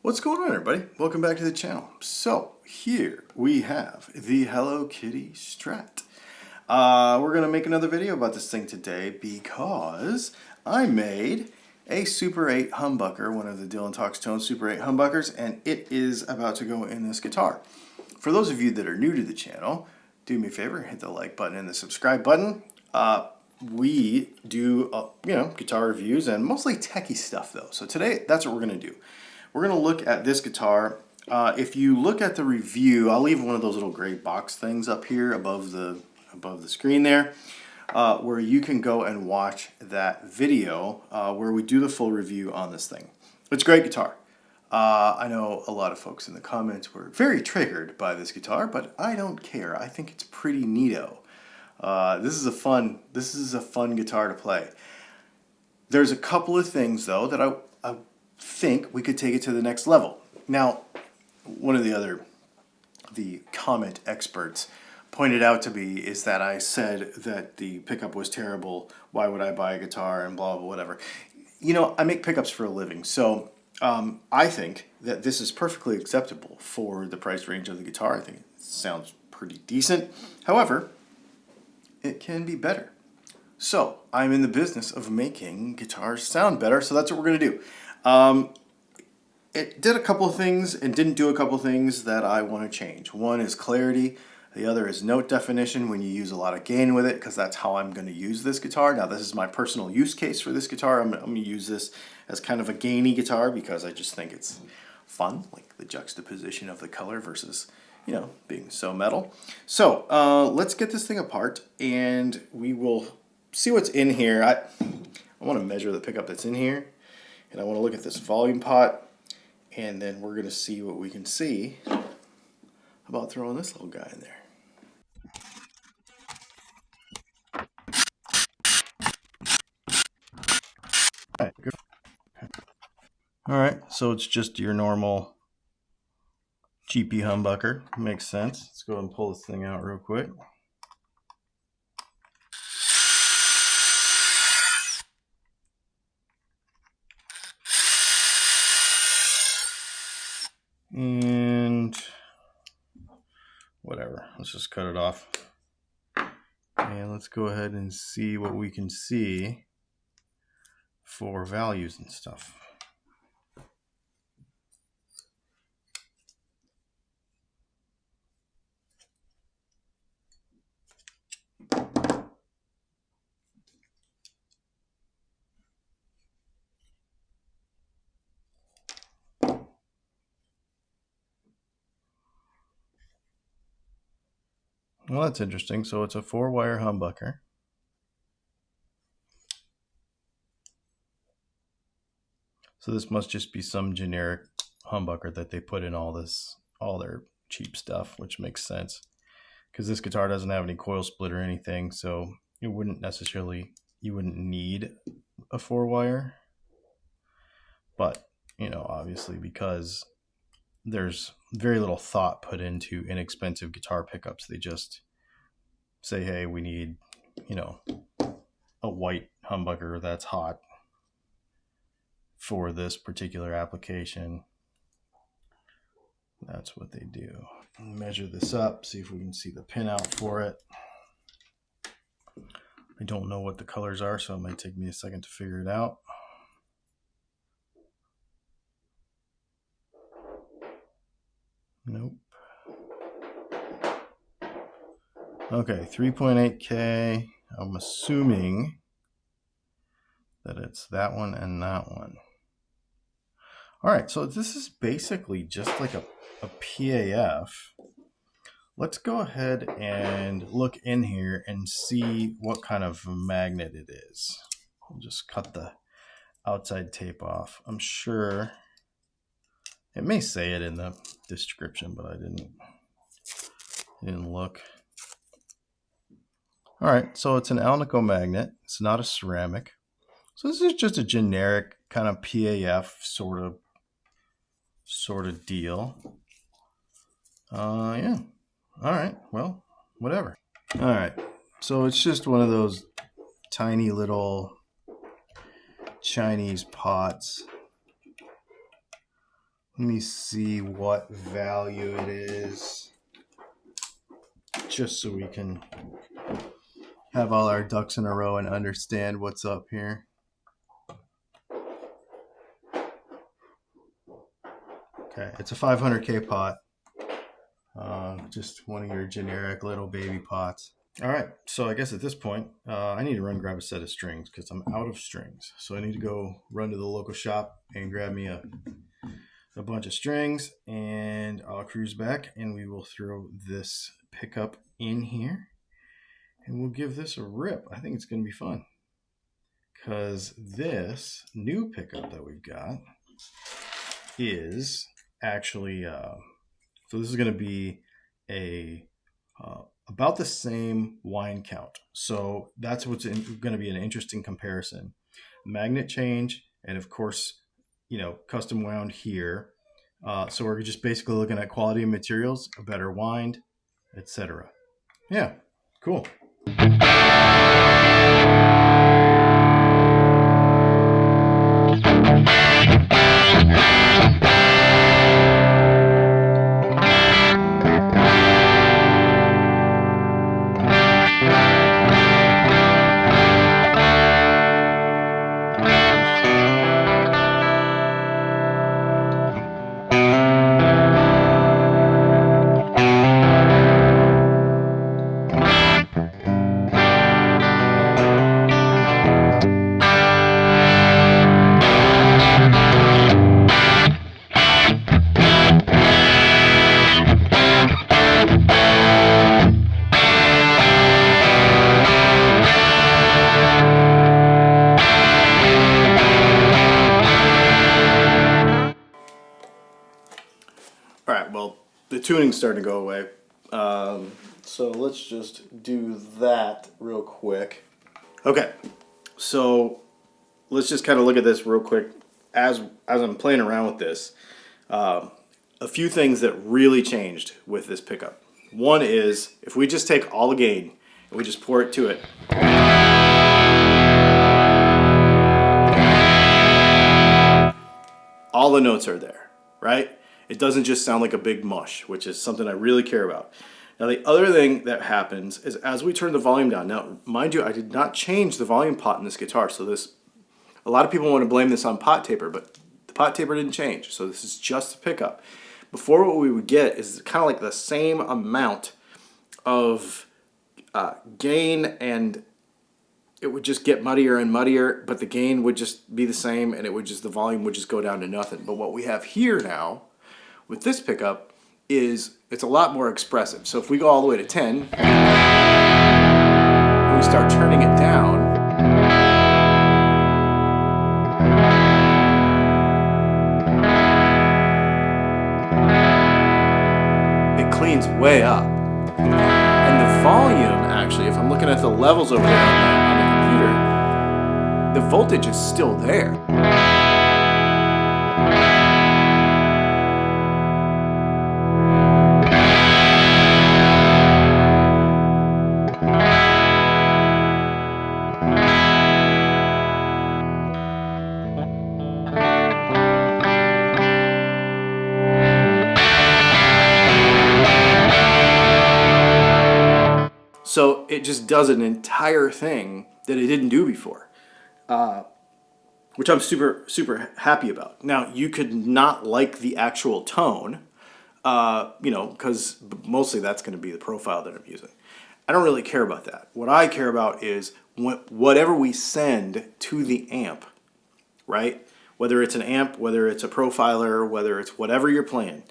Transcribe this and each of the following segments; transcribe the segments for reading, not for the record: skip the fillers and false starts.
What's going on, everybody? Welcome back to the channel. So here we have the Hello Kitty Strat. We're going to make another video about this thing today because I made a Super 8 humbucker, one of the Dylan Talks Tone Super 8 humbuckers, and it is about to go in this guitar. For those of you that are new to the channel, do me a favor, hit the like button and the subscribe button. We do, guitar reviews and mostly techie stuff though. So today, that's what we're going to do. We're going to look at this guitar. If you look at the review, I'll leave one of those little gray box things up here above the screen there, where you can go and watch that video where we do the full review on this thing. It's a great guitar. I know a lot of folks in the comments were very triggered by this guitar, but I don't care. I think it's pretty neato. This is a fun guitar to play. There's a couple of things though that I think we could take it to the next level. Now, one of the comment experts pointed out to me is that I said that the pickup was terrible. Why would I buy a guitar and blah, blah, whatever. You know, I make pickups for a living, so I think that this is perfectly acceptable for the price range of the guitar. I think it sounds pretty decent. However, it can be better. So I'm in the business of making guitars sound better, so that's what we're going to do. It did a couple of things and didn't do a couple of things that I want to change. One is clarity. The other is note definition when you use a lot of gain with it, because that's how I'm going to use this guitar. Now, this is my personal use case for this guitar. I'm going to use this as kind of a gainy guitar because I just think it's fun, like the juxtaposition of the color versus, you know, being so metal. So let's get this thing apart and we will see what's in here. I want to measure the pickup that's in here. And I want to look at this volume pot, and then we're going to see what we can see about throwing this little guy in there. Alright, so it's just your normal cheapy humbucker. Makes sense. Let's go ahead and pull this thing out real quick. And whatever, let's just cut it off. And let's go ahead and see what we can see for values and stuff. Well, that's interesting. So it's a 4-wire humbucker. So this must just be some generic humbucker that they put in all their cheap stuff, which makes sense because this guitar doesn't have any coil split or anything, so you wouldn't need a 4-wire. But, you know, obviously because there's very little thought put into inexpensive guitar pickups. They just say, hey, we need, you know, a white humbucker that's hot for this particular application. That's what they do. Measure this up, see if we can see the pin out for it. I don't know what the colors are, so it might take me a second to figure it out. Nope. Okay, 3.8K. I'm assuming that it's that one and that one. All right, so this is basically just like a PAF. Let's go ahead and look in here and see what kind of magnet it is. I'll just cut the outside tape off. I'm sure it may say it in the description, but I didn't look. All right, so it's an Alnico magnet. It's not a ceramic. So this is just a generic kind of PAF sort of deal. Yeah. All right, well, whatever. All right, so it's just one of those tiny little Chinese pots Let me see what value it is, just so we can have all our ducks in a row and understand what's up here. Okay, it's a 500K pot. Just one of your generic little baby pots. All right, so I guess at this point, I need to run grab a set of strings because I'm out of strings. So I need to go run to the local shop and grab me a bunch of strings, and I'll cruise back and we will throw this pickup in here and we'll give this a rip. I think it's going to be fun because this new pickup that we've got is actually, so this is going to be about the same wine count. So that's what's going to be an interesting comparison. Magnet change, and of course, you know, custom wound here. So we're just basically looking at quality of materials, a better wind, etc. Yeah, cool. All right, well, the tuning's starting to go away. So let's just do that real quick. Okay, so let's just kind of look at this real quick as I'm playing around with this. A few things that really changed with this pickup. One is if we just take all the gain and we just pour it to it. All the notes are there, right? It doesn't just sound like a big mush, which is something I really care about. Now, the other thing that happens is as we turn the volume down, now, mind you, I did not change the volume pot in this guitar, so a lot of people want to blame this on pot taper, but the pot taper didn't change, so this is just a pickup. Before, what we would get is kind of like the same amount of gain, and it would just get muddier and muddier, but the gain would just be the same, and the volume would just go down to nothing. But what we have here now with this pickup is it's a lot more expressive. So if we go all the way to 10, and we start turning it down, it cleans way up. And the volume, actually, if I'm looking at the levels over there on the computer, the voltage is still there. So it just does an entire thing that it didn't do before, which I'm super, super happy about. Now, you could not like the actual tone, you know, because mostly that's going to be the profile that I'm using. I don't really care about that. What I care about is whatever we send to the amp, right? Whether it's an amp, whether it's a profiler, whether it's whatever you're playing,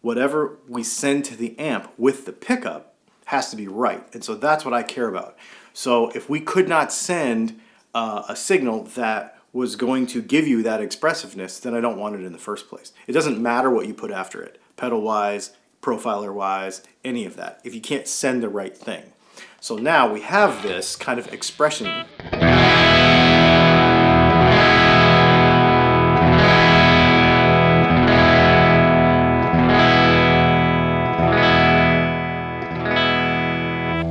whatever we send to the amp with the pickup has to be right. And so that's what I care about. So if we could not send a signal that was going to give you that expressiveness, then I don't want it in the first place. It doesn't matter what you put after it, pedal-wise, profiler-wise, any of that, if you can't send the right thing. So now we have this kind of expression.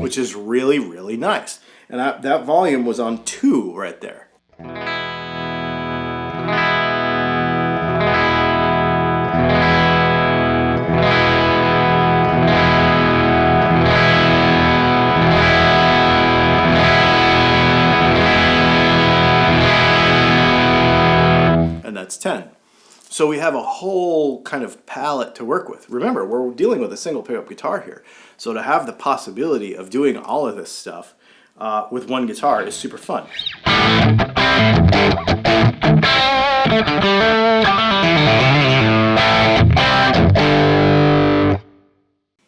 Which is really, really nice. And that volume was on 2 right there. So we have a whole kind of palette to work with. Remember, we're dealing with a single pickup guitar here. So to have the possibility of doing all of this stuff with one guitar is super fun.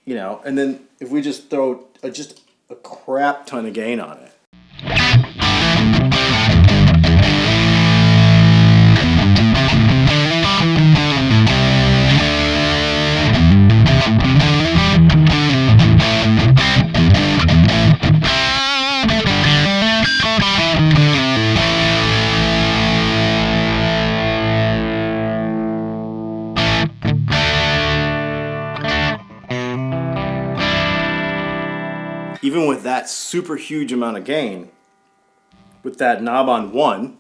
You know, and then if we just throw just a crap ton of gain on it. Even with that super huge amount of gain, with that knob on 1,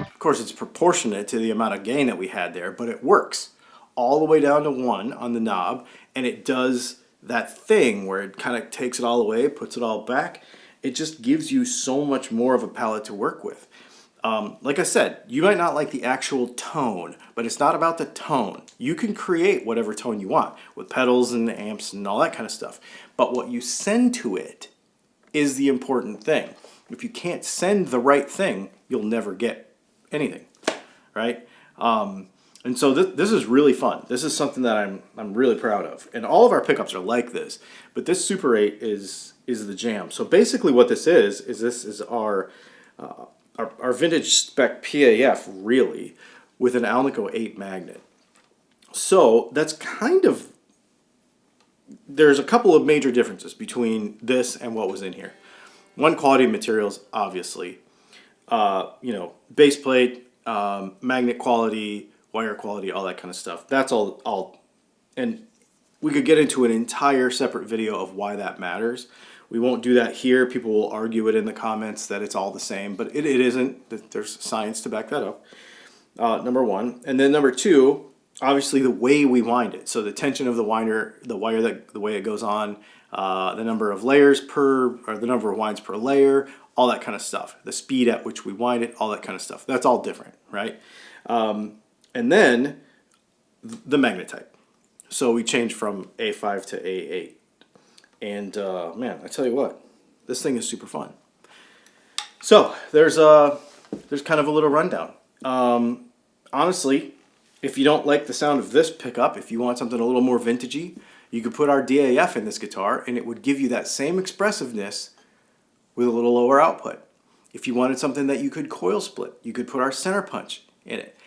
of course it's proportionate to the amount of gain that we had there, but it works all the way down to 1 on the knob, and it does that thing where it kind of takes it all away, puts it all back. It just gives you so much more of a palette to work with. Like I said, you might not like the actual tone, but it's not about the tone. You can create whatever tone you want with pedals and amps and all that kind of stuff. But what you send to it is the important thing. If you can't send the right thing, you'll never get anything, right? And so this is really fun. This is something that I'm really proud of. And all of our pickups are like this, but this Super 8 is the jam. So basically what this is our vintage spec PAF, really, with an Alnico 8 magnet. So that's kind of, there's a couple of major differences between this and what was in here. One, quality of materials, obviously. You know, base plate, magnet quality, wire quality, all that kind of stuff. That's all, and we could get into an entire separate video of why that matters. We won't do that here. People will argue it in the comments that it's all the same, but it isn't. There's science to back that up, number one. And then number two, obviously the way we wind it. So the tension of the wire, the way it goes on, the number of layers per, or the number of winds per layer, all that kind of stuff. The speed at which we wind it, all that kind of stuff. That's all different, right? And then the magnet type. So we changed from A5 to A8. And man, I tell you what, this thing is super fun. So there's kind of a little rundown. Honestly, if you don't like the sound of this pickup, if you want something a little more vintagey, you could put our DAF in this guitar and it would give you that same expressiveness with a little lower output. If you wanted something that you could coil split, you could put our center punch in it.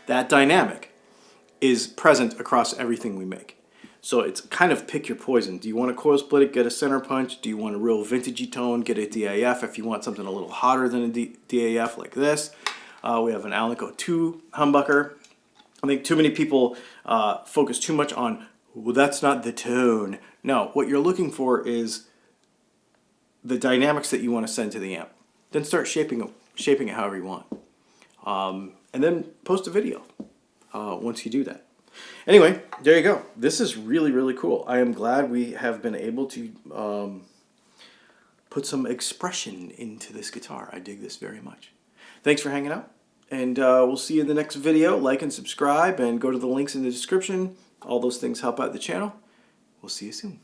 That dynamic is present across everything we make. So it's kind of pick your poison. Do you want to coil split it, get a center punch? Do you want a real vintagey tone, get a DAF? If you want something a little hotter than a DAF like this, we have an Alnico 2 humbucker. I think too many people focus too much on, well, that's not the tone. No, what you're looking for is the dynamics that you want to send to the amp. Then start shaping it however you want. And then post a video once you do that. Anyway, there you go. This is really, really cool. I am glad we have been able to put some expression into this guitar. I dig this very much. Thanks for hanging out, and we'll see you in the next video. Like and subscribe, and go to the links in the description. All those things help out the channel. We'll see you soon.